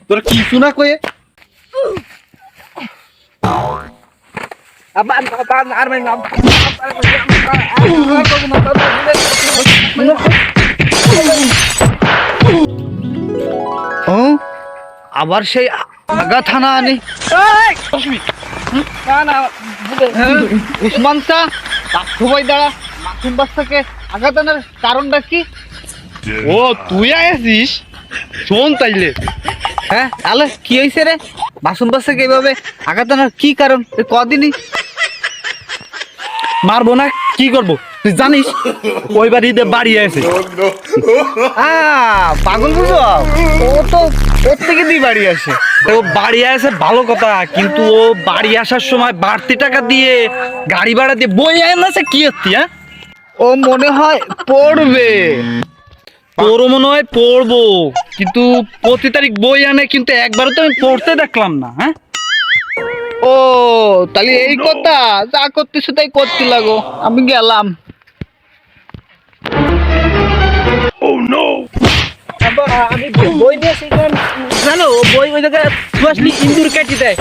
তোরা কিছু না কয়ে ও আবার সেই আগা থানা আনি উসমান শাহ ভাই দাঁড়া মাসুম বাচ্চাকে আগা থানার কারণটা কি? ও তুই আছিস শোন তাইলে হ্যাঁ আলে কি হয়েছে রে? মাসুম বাচ্চাকে এভাবে আগা থানার কি কারণ কদিনই মারবো না কি করবো তুই জানিস ওই বাড়িতে বাড়ি আছে পাগল বুঝো ও তো ওর থেকে দিয়ে বাড়ি আসে। ও বাড়ি আসে ভালো কথা, কিন্তু ও বাড়ি আসার সময় বাড়তি টাকা দিয়ে গাড়ি ভাড়া দিয়ে বই আনছে কি হচ্ছি? হ্যাঁ ও মনে হয় পড়বে। তোরও মনে হয় পড়বো, কিন্তু প্রতি তারিখ বই আনে, কিন্তু একবারও তো আমি পড়তে দেখলাম না। হ্যাঁ ও তাহলে এই কথা, যা করতেছো তাই করতে লাগো, আমি গেলাম। আমি বই দিয়েছি, জানো বই ওই জায়গায় ইন্দুর কেটে দেয়।